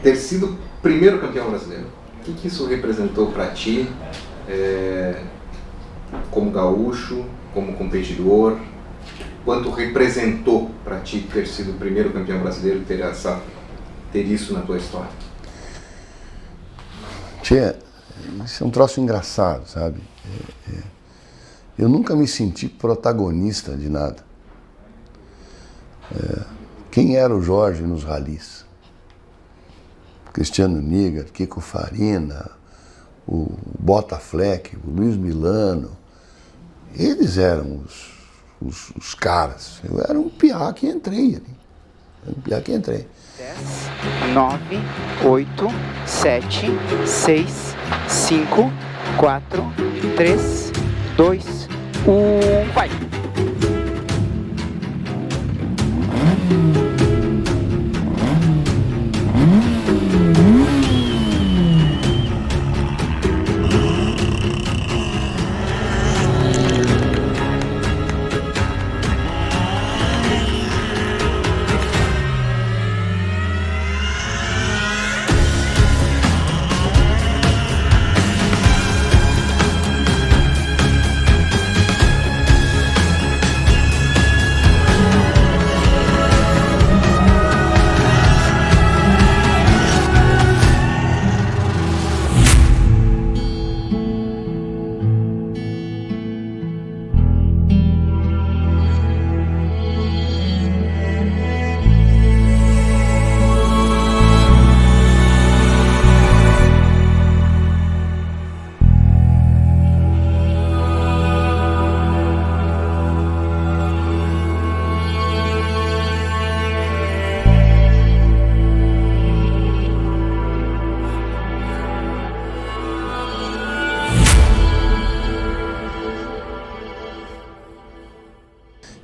ter sido primeiro campeão brasileiro, o que isso representou para ti, como gaúcho, como competidor? Quanto representou para ti ter sido o primeiro campeão brasileiro, ter isso na tua história? Tchê, isso é um troço engraçado, sabe? Eu nunca me senti protagonista de nada. Quem era o Jorge nos ralis? Cristiano Niger, Kiko Farina, o Bota Fleck, o Luiz Milano, eles eram os caras. Eu era um piá que entrei ali. 10, 9, 8, 7, 6, 5, 4, 3, 2, 1, vai!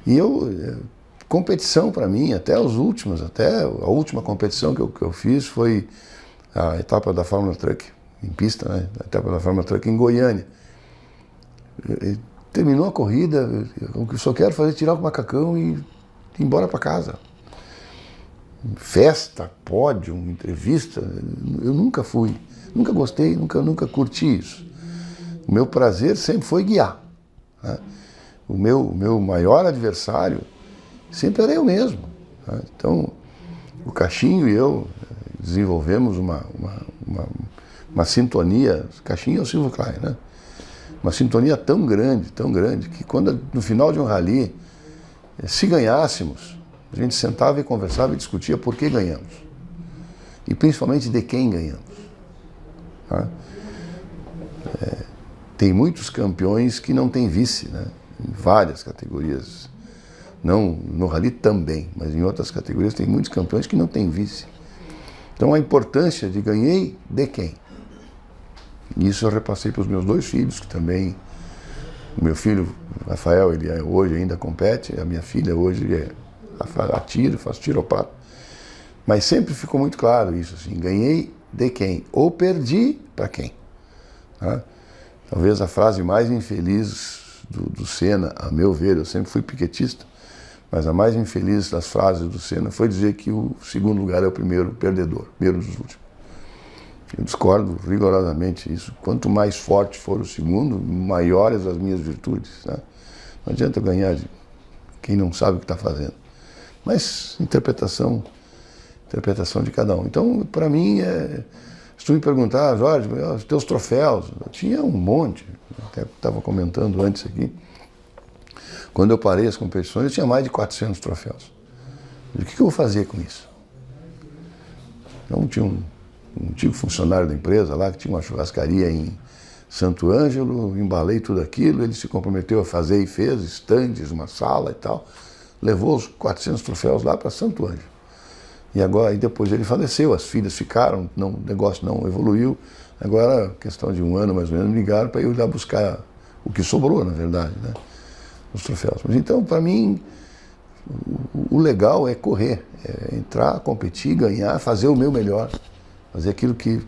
E competição para mim, até a última competição que eu fiz foi a etapa da Fórmula Truck, em pista, né? A etapa da Fórmula Truck em Goiânia. Terminou a corrida, o que eu só quero fazer é tirar o macacão e ir embora para casa. Festa, pódio, entrevista, eu nunca fui, nunca gostei, nunca curti isso. O meu prazer sempre foi guiar, né? O meu maior adversário sempre era eu mesmo, né? Então, o Caixinho e eu desenvolvemos uma sintonia, Caixinho é o Silvio Klein, né? Uma sintonia tão grande, que quando no final de um rally, se ganhássemos, a gente sentava e conversava e discutia por que ganhamos. E principalmente de quem ganhamos, tá? Tem muitos campeões que não têm vice, né? Em várias categorias. Não no rally também, mas em outras categorias tem muitos campeões que não têm vice. Então a importância de ganhei de quem? Isso eu repassei para os meus dois filhos, que também, o meu filho, Rafael, ele hoje ainda compete, a minha filha hoje faz tiro ao prato. Mas sempre ficou muito claro isso, assim, ganhei de quem? Ou perdi para quem? Tá? Talvez a frase mais infeliz do Senna, a meu ver, eu sempre fui piquetista, mas a mais infeliz das frases do Senna foi dizer que o segundo lugar é o primeiro perdedor, primeiro dos últimos. Eu discordo rigorosamente isso. Quanto mais forte for o segundo, maiores as minhas virtudes, né? Não adianta ganhar de quem não sabe o que está fazendo. Mas interpretação de cada um. Então, para mim, se tu me perguntar, Jorge, os teus troféus, eu tinha um monte. Até estava comentando antes aqui. Quando eu parei as competições, eu tinha mais de 400 troféus. O que eu vou fazer com isso? Então, tinha um antigo funcionário da empresa lá, que tinha uma churrascaria em Santo Ângelo, embalei tudo aquilo, ele se comprometeu a fazer e fez, estandes, uma sala e tal. Levou os 400 troféus lá para Santo Ângelo. E depois ele faleceu, as filhas ficaram, o negócio não evoluiu. Agora, questão de um ano mais ou menos, me ligaram para eu ir lá buscar o que sobrou, na verdade, né? Os troféus. Mas então, para mim, o legal é correr, é entrar, competir, ganhar, fazer o meu melhor. Fazer aquilo que...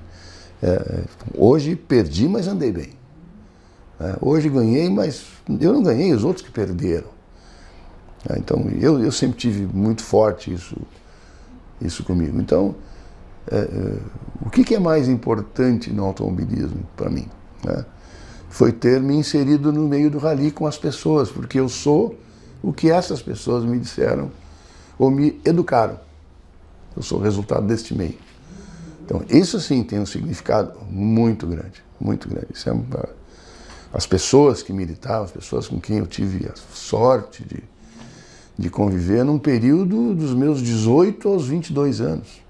hoje perdi, mas andei bem. Hoje ganhei, mas eu não ganhei, os outros que perderam. Então, eu sempre tive muito forte isso comigo. Então, o que é mais importante no automobilismo para mim, né? Foi ter me inserido no meio do rally com as pessoas, porque eu sou o que essas pessoas me disseram ou me educaram. Eu sou o resultado deste meio. Então, isso sim tem um significado muito grande, muito grande. Isso as pessoas que militavam, as pessoas com quem eu tive a sorte de conviver num período dos meus 18 aos 22 anos.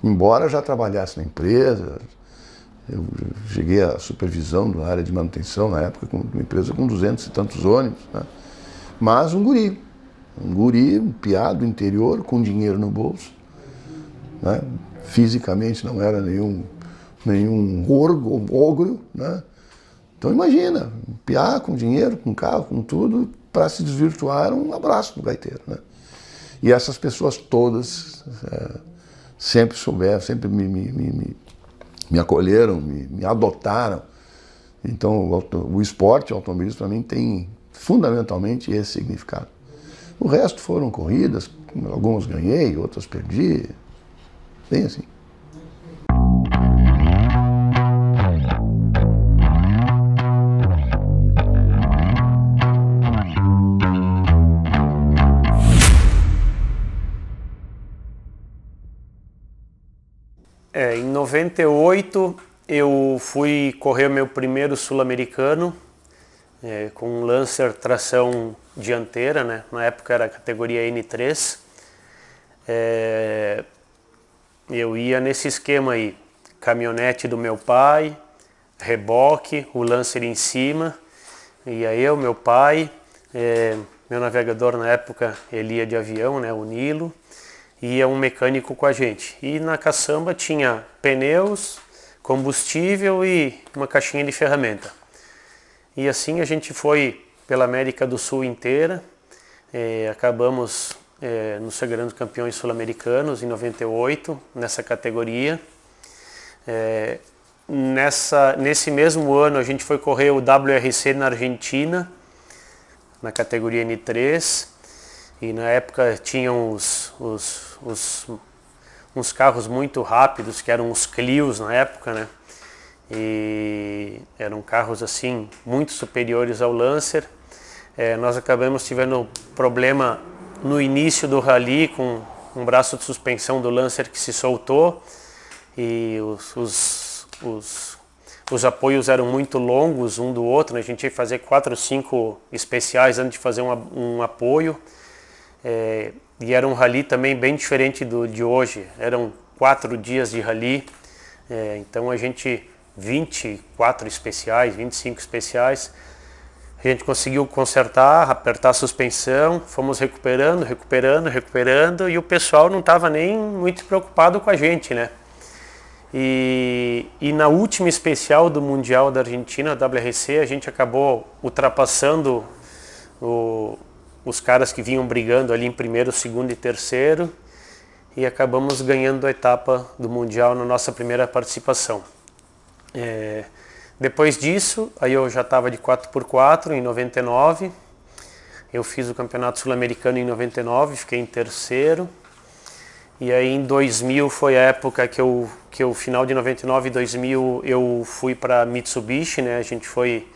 Embora já trabalhasse na empresa, eu cheguei à supervisão da área de manutenção na época, com uma empresa com 200 e tantos ônibus, né? Mas um guri, um piá do interior, com dinheiro no bolso, né? Fisicamente não era nenhum ogro, né? Então imagina, um piá com dinheiro, com carro, com tudo, para se desvirtuar, um abraço do gaiteiro, né? E essas pessoas todas sempre souberam, sempre me acolheram, me adotaram. Então o esporte, o automobilismo para mim tem fundamentalmente esse significado. O resto foram corridas, algumas ganhei, outras perdi, bem assim. Em 98 eu fui correr o meu primeiro sul-americano com um Lancer tração dianteira, né? Na época era a categoria N3. Eu ia nesse esquema aí, caminhonete do meu pai, reboque, o Lancer em cima, ia eu, meu pai, meu navegador na época ele ia de avião, né? O Nilo. Ia um mecânico com a gente. E na caçamba tinha pneus, combustível e uma caixinha de ferramenta. E assim a gente foi pela América do Sul inteira. Acabamos nos sagrando campeões sul-americanos em 98, nessa categoria. Nesse mesmo ano a gente foi correr o WRC na Argentina, na categoria N3. E na época tinham uns carros muito rápidos, que eram os Clios na época, né? E eram carros assim muito superiores ao Lancer. Nós acabamos tendo problema no início do rally com um braço de suspensão do Lancer que se soltou e os apoios eram muito longos um do outro, né? A gente ia fazer 4 ou 5 especiais antes de fazer um apoio. E era um rally também bem diferente de hoje, eram 4 dias de rally, então a gente, 24 especiais, 25 especiais, a gente conseguiu consertar, apertar a suspensão, fomos recuperando e o pessoal não estava nem muito preocupado com a gente, né? E na última especial do Mundial da Argentina, a WRC, a gente acabou ultrapassando os caras que vinham brigando ali em primeiro, segundo e terceiro e acabamos ganhando a etapa do Mundial na nossa primeira participação. Depois disso, aí eu já estava de 4x4 em 99, eu fiz o Campeonato Sul-Americano em 99, fiquei em terceiro e aí em 2000 foi a época que eu final de 99 e 2000 eu fui para Mitsubishi, né? A gente foi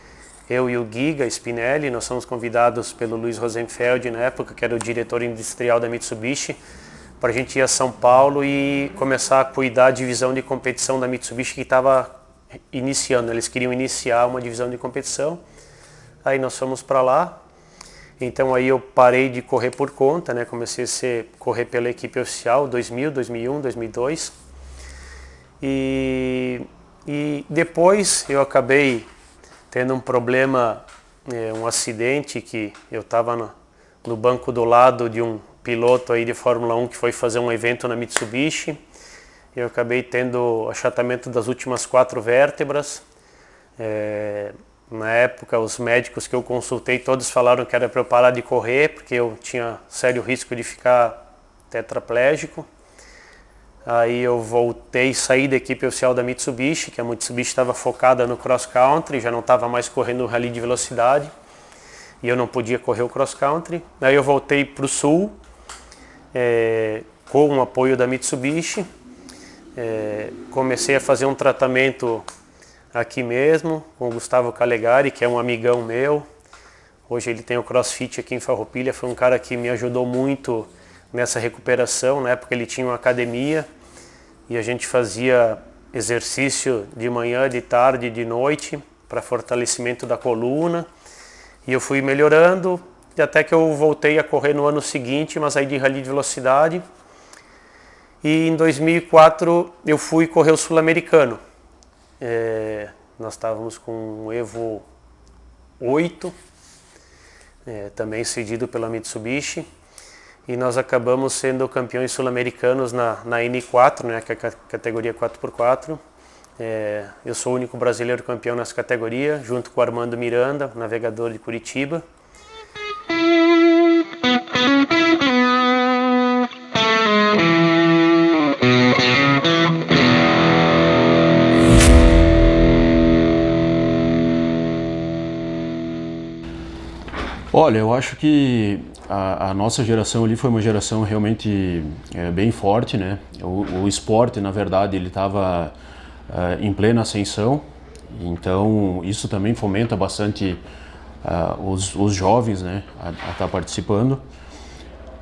eu e o Giga Spinelli, nós fomos convidados pelo Luiz Rosenfeld na época, que era o diretor industrial da Mitsubishi, para a gente ir a São Paulo e começar a cuidar da divisão de competição da Mitsubishi que estava iniciando. Eles queriam iniciar uma divisão de competição, aí nós fomos para lá. Então aí eu parei de correr por conta, né? Comecei a correr pela equipe oficial 2000, 2001, 2002 e depois eu acabei tendo um problema, um acidente que eu estava no banco do lado de um piloto aí de Fórmula 1 que foi fazer um evento na Mitsubishi. Eu acabei tendo achatamento das últimas 4 vértebras. Na época, os médicos que eu consultei, todos falaram que era para eu parar de correr, porque eu tinha sério risco de ficar tetraplégico. Aí eu voltei, saí da equipe oficial da Mitsubishi, que a Mitsubishi estava focada no cross country, já não estava mais correndo rally de velocidade e eu não podia correr o cross country. Aí eu voltei para o Sul com o apoio da Mitsubishi. comecei a fazer um tratamento aqui mesmo, com o Gustavo Calegari, que é um amigão meu. Hoje ele tem o CrossFit aqui em Farroupilha, foi um cara que me ajudou muito nessa recuperação. Na época ele tinha uma academia e a gente fazia exercício de manhã, de tarde e de noite para fortalecimento da coluna. E eu fui melhorando até que eu voltei a correr no ano seguinte, mas aí de rally de velocidade. E em 2004 eu fui correr o Sul-Americano. Nós estávamos com o Evo 8, também cedido pela Mitsubishi. E nós acabamos sendo campeões sul-americanos na N4, né, que é a categoria 4x4. Eu sou o único brasileiro campeão nessa categoria, junto com o Armando Miranda, navegador de Curitiba. Olha, eu acho que a nossa geração ali foi uma geração realmente bem forte, né? O esporte, na verdade, ele estava em plena ascensão, então isso também fomenta bastante os jovens, né, a estar participando.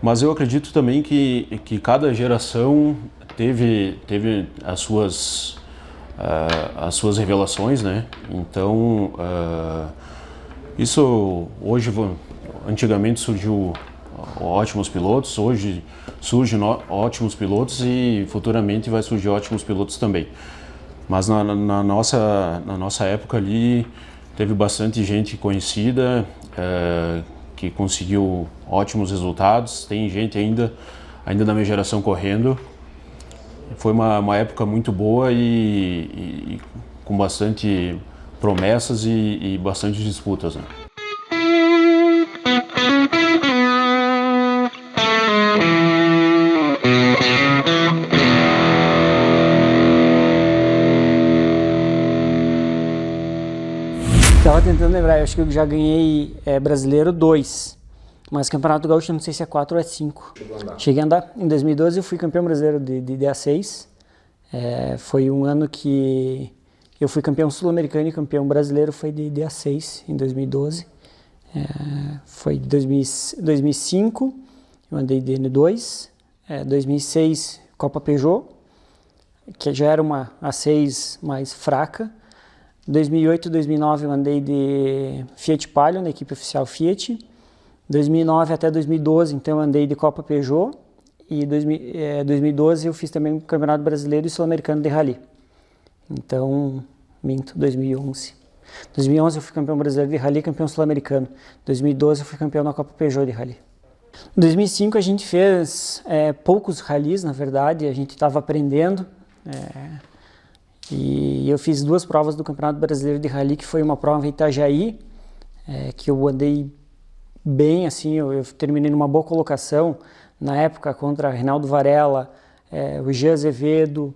Mas eu acredito também que cada geração teve as suas revelações, né? Então isso hoje, antigamente surgiu ótimos pilotos, hoje surgem ótimos pilotos e futuramente vai surgir ótimos pilotos também. Mas na nossa época ali teve bastante gente conhecida que conseguiu ótimos resultados. Tem gente ainda da minha geração correndo. Foi uma época muito boa e com bastante promessas e bastante disputas, né? Estava tentando lembrar, eu acho que eu já ganhei brasileiro 2, mas Campeonato Gaúcho eu não sei se é 4 ou é 5. Cheguei a andar. Em 2012 eu fui campeão brasileiro de DA6. Foi um ano que eu fui campeão sul-americano e campeão brasileiro foi de DA6 em 2012. Foi 2005, eu andei de N2. 2006, Copa Peugeot, que já era uma A6 mais fraca. 2008 e 2009 eu andei de Fiat Palio, na equipe oficial Fiat. 2009 até 2012, então eu andei de Copa Peugeot. E 2012 eu fiz também o Campeonato Brasileiro e Sul-Americano de Rally. Então, 2011. 2011 eu fui campeão brasileiro de Rally, campeão sul-americano. 2012 eu fui campeão na Copa Peugeot de Rally. Em 2005 a gente fez poucos rallies, na verdade, a gente estava aprendendo. E eu fiz 2 provas do Campeonato Brasileiro de Rally, que foi uma prova em Itajaí, que eu andei bem, assim, eu terminei numa boa colocação, na época contra Reinaldo Varela, o Jean Azevedo,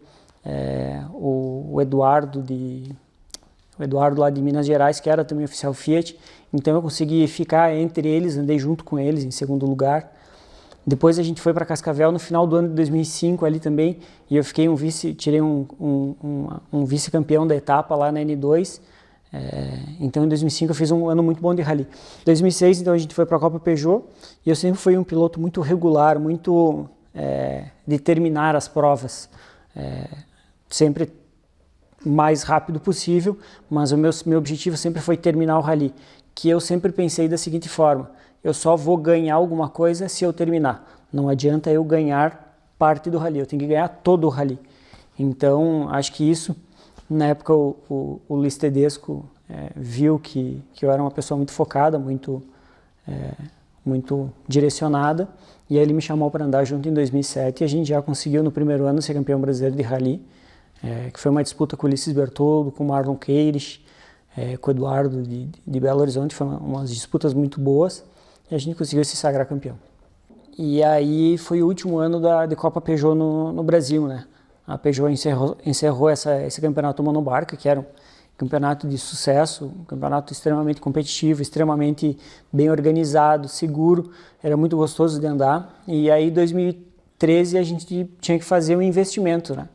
o Eduardo lá de Minas Gerais, que era também oficial Fiat, então eu consegui ficar entre eles, andei junto com eles em segundo lugar. Depois a gente foi para Cascavel no final do ano de 2005 ali também, e eu fiquei tirei um vice-campeão da etapa lá na N2. Então em 2005 eu fiz um ano muito bom de rally. Em 2006 então a gente foi para a Copa Peugeot, e eu sempre fui um piloto muito regular, muito de terminar as provas, sempre mais rápido possível, mas o meu objetivo sempre foi terminar o rally, que eu sempre pensei da seguinte forma: eu só vou ganhar alguma coisa se eu terminar. Não adianta eu ganhar parte do rally, eu tenho que ganhar todo o rally. Então, acho que isso, na época, o Luiz Tedesco viu que eu era uma pessoa muito focada, muito direcionada, e aí ele me chamou para andar junto em 2007, e a gente já conseguiu no primeiro ano ser campeão brasileiro de rally, que foi uma disputa com o Ulisses Bertoldo, com o Marlon Queires, com o Eduardo de Belo Horizonte. Foi umas disputas muito boas, e a gente conseguiu se sagrar campeão. E aí foi o último ano de Copa Peugeot no Brasil, né? A Peugeot encerrou esse campeonato monomarca, que era um campeonato de sucesso, um campeonato extremamente competitivo, extremamente bem organizado, seguro, era muito gostoso de andar. E aí em 2013 a gente tinha que fazer um investimento, né?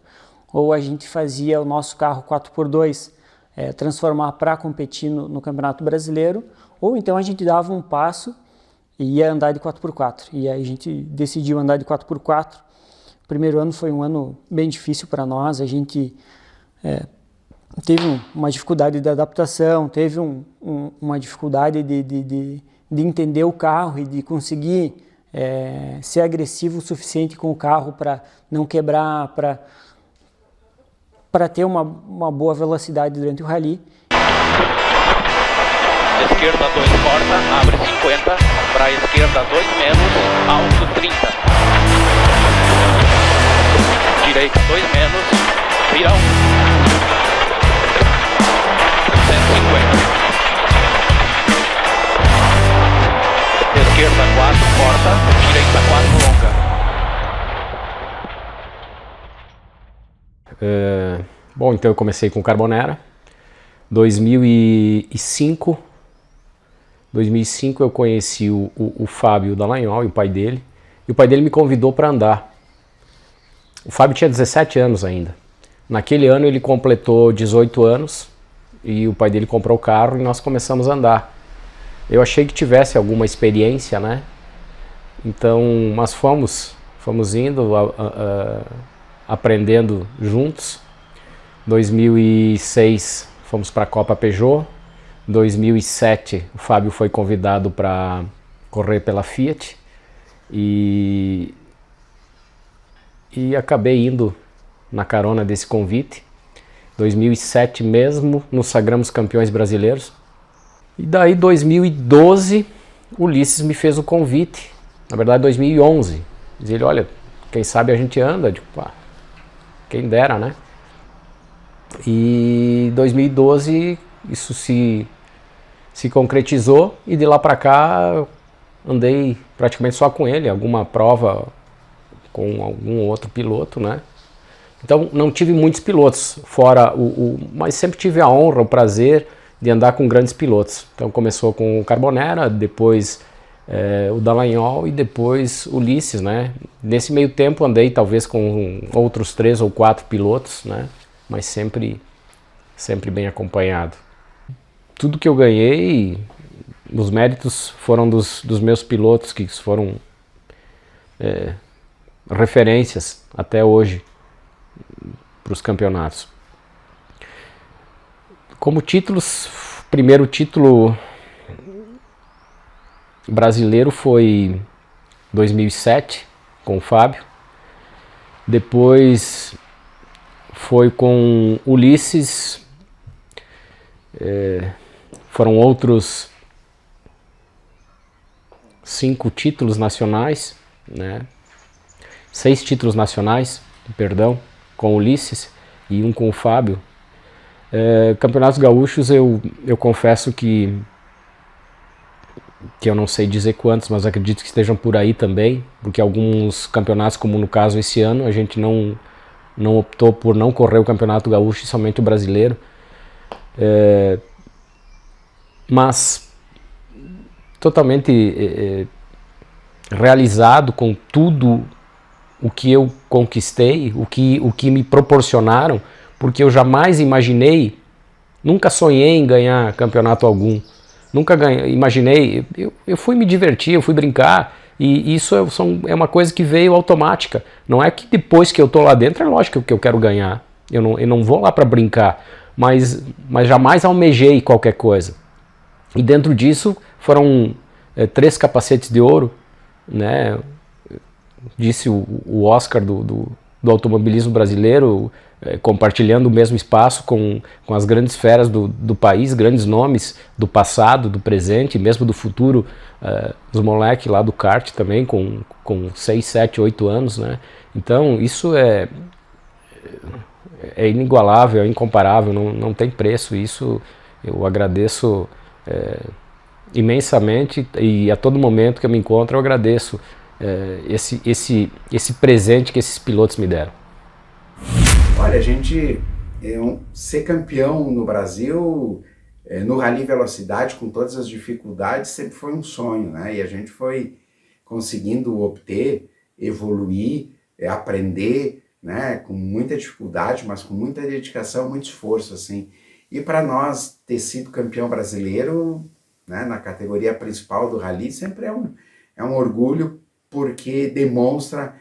ou a gente fazia o nosso carro 4x2 transformar para competir no Campeonato Brasileiro, ou então a gente dava um passo e ia andar de 4x4. E aí a gente decidiu andar de 4x4. O primeiro ano foi um ano bem difícil para nós, a gente teve uma dificuldade de adaptação, teve uma dificuldade de entender o carro e de conseguir ser agressivo o suficiente com o carro para não quebrar, para ter uma boa velocidade durante o rally. Esquerda 2 corta, abre 50, para a esquerda 2 menos, alto 30. Direita 2 menos, vira 1. 150. Esquerda 4 corta, direita 4 longa. Bom, então eu comecei com Carbonera. 2005 eu conheci o Fábio Dallagnol e o pai dele. E o pai dele me convidou para andar. O Fábio tinha 17 anos ainda. Naquele ano ele completou 18 anos e o pai dele comprou o carro e nós começamos a andar. Eu achei que tivesse alguma experiência, né? Então, nós fomos indo, aprendendo juntos. 2006 fomos para a Copa Peugeot. 2007 o Fábio foi convidado para correr pela Fiat e acabei indo na carona desse convite. 2007 mesmo nos sagramos campeões brasileiros. E daí 2012 o Ulisses me fez o convite, na verdade 2011. Diz ele, olha, quem sabe a gente anda, tipo, quem dera, né? E 2012 isso se concretizou e de lá para cá andei praticamente só com ele, alguma prova com algum outro piloto, né? Então não tive muitos pilotos, fora mas sempre tive a honra, o prazer de andar com grandes pilotos. Então começou com o Carbonera, depois o Dallagnol e depois o Ulisses, né? Nesse meio tempo andei talvez com outros 3 ou 4 pilotos, né? Mas sempre bem acompanhado. Tudo que eu ganhei, os méritos foram dos meus pilotos, que foram referências até hoje para os campeonatos. Como títulos, o primeiro título brasileiro foi 2007, com o Fábio. Depois foi com Ulisses. Foram outros 5 títulos nacionais, né? 6 títulos nacionais, perdão, com Ulisses e um com o Fábio. Campeonatos gaúchos eu confesso que eu não sei dizer quantos, mas acredito que estejam por aí também, porque alguns campeonatos, como no caso esse ano, a gente não optou por não correr o campeonato gaúcho e somente o brasileiro. Mas totalmente realizado com tudo o que eu conquistei, o que me proporcionaram, porque eu jamais imaginei, nunca sonhei em ganhar campeonato algum, nunca imaginei, eu fui me divertir, eu fui brincar, e isso é uma coisa que veio automática. Não é que depois que eu estou lá dentro, é lógico que eu quero ganhar, eu não vou lá para brincar, mas jamais almejei qualquer coisa. E dentro disso foram 3 capacetes de ouro, né? Disse o Oscar do automobilismo brasileiro, compartilhando o mesmo espaço com as grandes feras do país, grandes nomes do passado, do presente, mesmo do futuro, os moleques lá do kart também, com 6, 7, 8 anos, né? Então isso é inigualável, é incomparável, não tem preço. Isso eu agradeço imensamente, e a todo momento que eu me encontro eu agradeço esse presente que esses pilotos me deram. Olha, a gente ser campeão no Brasil, no Rally Velocidade, com todas as dificuldades, sempre foi um sonho, né? E a gente foi conseguindo obter, evoluir, aprender né, com muita dificuldade, mas com muita dedicação, muito esforço, assim. E para nós ter sido campeão brasileiro, né, na categoria principal do rally, sempre é um orgulho, porque demonstra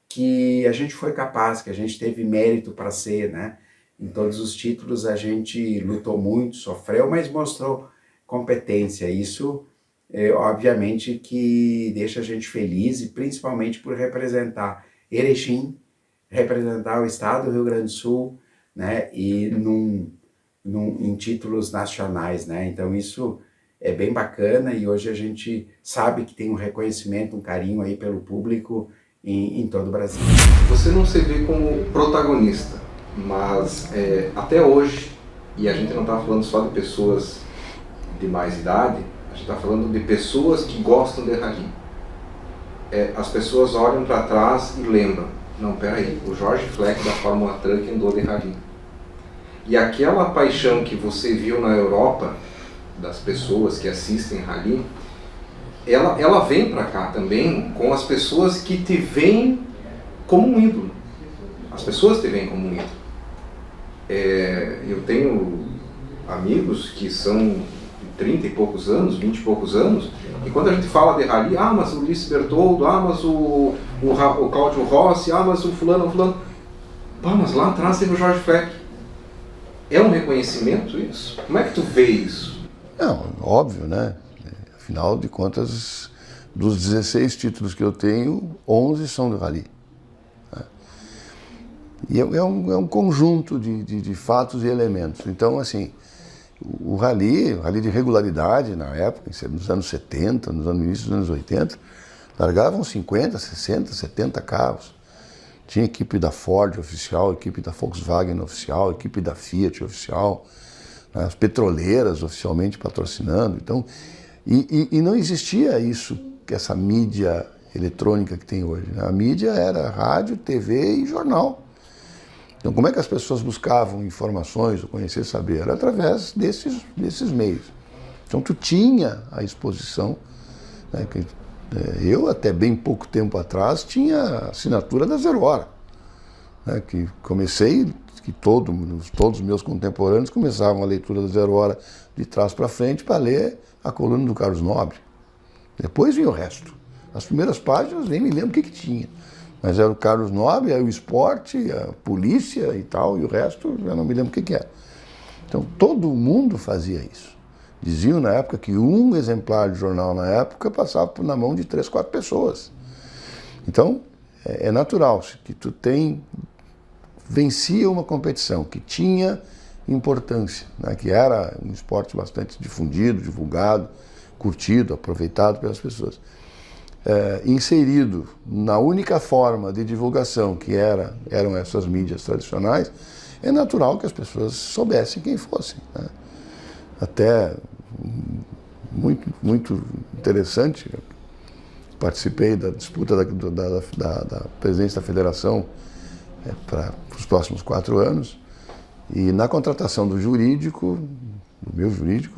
que a gente foi capaz, que a gente teve mérito para ser, né? Em todos os títulos a gente lutou muito, sofreu, mas mostrou competência. Isso, obviamente, que deixa a gente feliz, e principalmente por representar Erechim, representar o estado do Rio Grande do Sul, né? E em títulos nacionais, né? Então isso é bem bacana, e hoje a gente sabe que tem um reconhecimento, um carinho aí pelo público em todo o Brasil. Você não se vê como protagonista, mas até hoje, e a gente não está falando só de pessoas de mais idade, a gente está falando de pessoas que gostam de rally. As pessoas olham para trás e lembram, não, peraí, o Jorge Fleck da Fórmula Truck andou de rally. E aquela paixão que você viu na Europa, das pessoas que assistem rally, ela vem para cá também com as pessoas que te veem como um ídolo. As pessoas te veem como um ídolo. Eu tenho amigos que são de 30 e poucos anos, 20 e poucos anos, e quando a gente fala de rally, mas o Ulisses Bertoldo, mas o Cláudio Rossi, mas o fulano, mas lá atrás teve o Jorge Fleck. É um reconhecimento isso? Como é que tu vê isso? Não, óbvio, né? Afinal de contas, dos 16 títulos que eu tenho, 11 são do rally. E é um conjunto de fatos e elementos. Então, assim, o rally de regularidade na época, nos anos 70, no início dos anos 80, largavam 50, 60, 70 carros. Tinha equipe da Ford oficial, equipe da Volkswagen oficial, equipe da Fiat oficial, né, as petroleiras oficialmente patrocinando. Então, e não existia isso, essa mídia eletrônica que tem hoje, né? A mídia era rádio, TV e jornal. Então, como é que as pessoas buscavam informações ou conhecer saber? Era através desses meios. Então, tu tinha a exposição, né, eu, até bem pouco tempo atrás, tinha a assinatura da Zero Hora, né, que comecei, que todos os meus contemporâneos começavam a leitura da Zero Hora de trás para frente para ler a coluna do Carlos Nobre. Depois vinha o resto. As primeiras páginas nem me lembro o que tinha, mas era o Carlos Nobre, aí o esporte, a polícia e tal, e o resto eu não me lembro o que era. Então todo mundo fazia isso. Diziam na época que um exemplar de jornal na época passava na mão de 3, 4 pessoas. Então, é natural que tu vencia uma competição que tinha importância, né, que era um esporte bastante difundido, divulgado, curtido, aproveitado pelas pessoas. Inserido na única forma de divulgação que eram essas mídias tradicionais, é natural que as pessoas soubessem quem fossem, né? Até muito interessante, participei da disputa da presidência da federação para os próximos 4 anos, e na contratação do meu jurídico,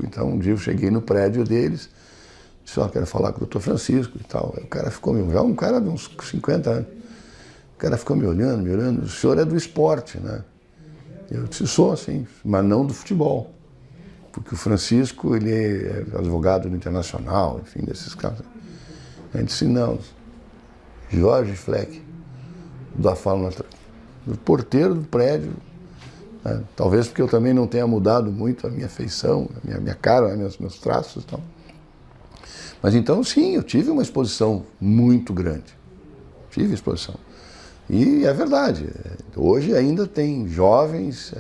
então um dia eu cheguei no prédio deles, disse, quero falar com o Dr. Francisco e tal. O cara ficou já um cara de uns 50 anos, o cara ficou me olhando, o senhor é do esporte, né? Eu disse, sou assim, mas não do futebol. Porque o Francisco, ele é advogado do Internacional, enfim, desses caras. Ele disse, não, Jorge Fleck, da Fórmula Truck, o porteiro do prédio, né? Talvez porque eu também não tenha mudado muito a minha feição, a minha cara, meus traços e tal. Mas então, sim, eu tive uma exposição muito grande. Tive exposição. E é verdade, hoje ainda tem jovens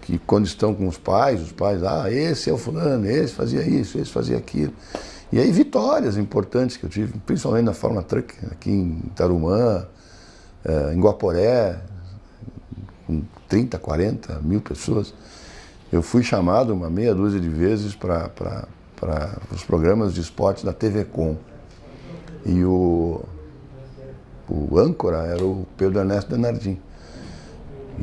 que quando estão com os pais, esse é o fulano, esse fazia isso, esse fazia aquilo. E aí vitórias importantes que eu tive, principalmente na Fórmula Truck, aqui em Tarumã, em Guaporé, com 30, 40 mil pessoas. Eu fui chamado uma meia dúzia de vezes para os programas de esporte da TV Com. E o âncora era o Pedro Ernesto Denardim.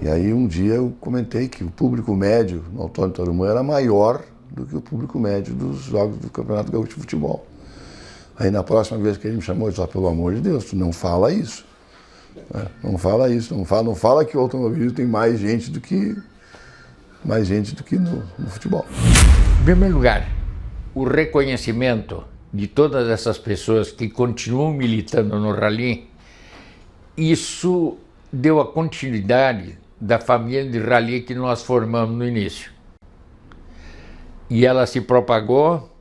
E aí um dia eu comentei que o público médio no Autódromo de Tarumã era maior do que o público médio dos jogos do Campeonato Gaúcho de Futebol. Aí na próxima vez que ele me chamou, ele disse, pelo amor de Deus, tu não fala isso. Não fala isso, não fala que o automobilismo tem mais gente do que no futebol. Em primeiro lugar, o reconhecimento de todas essas pessoas que continuam militando no rally, isso deu a continuidade da família de rally que nós formamos no início. E ela se propagou,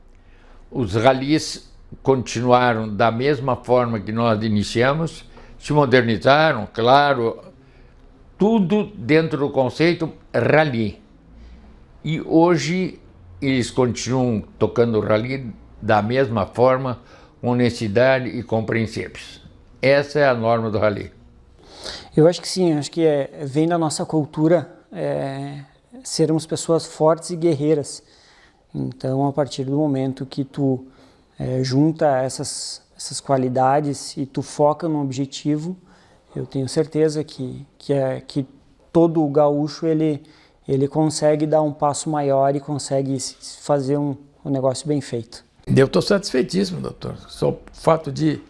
os rallies continuaram da mesma forma que nós iniciamos, se modernizaram, claro, tudo dentro do conceito rally. E hoje eles continuam tocando o rally da mesma forma, com honestidade e com princípios. Essa é a norma do rally. Eu acho que sim, acho que vem da nossa cultura sermos pessoas fortes e guerreiras. Então, a partir do momento que tu junta essas qualidades e tu foca num objetivo, eu tenho certeza que todo o gaúcho ele consegue dar um passo maior e consegue fazer um negócio bem feito. Eu estou satisfeitíssimo, doutor. Só o fato de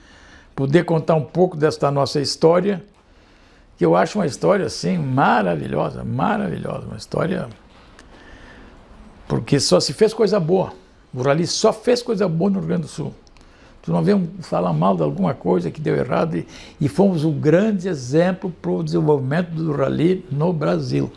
poder contar um pouco desta nossa história, que eu acho uma história assim maravilhosa, maravilhosa, uma história porque só se fez coisa boa. O rally só fez coisa boa no Rio Grande do Sul. Tu não vem falar mal de alguma coisa que deu errado e fomos um grande exemplo para o desenvolvimento do rally no Brasil.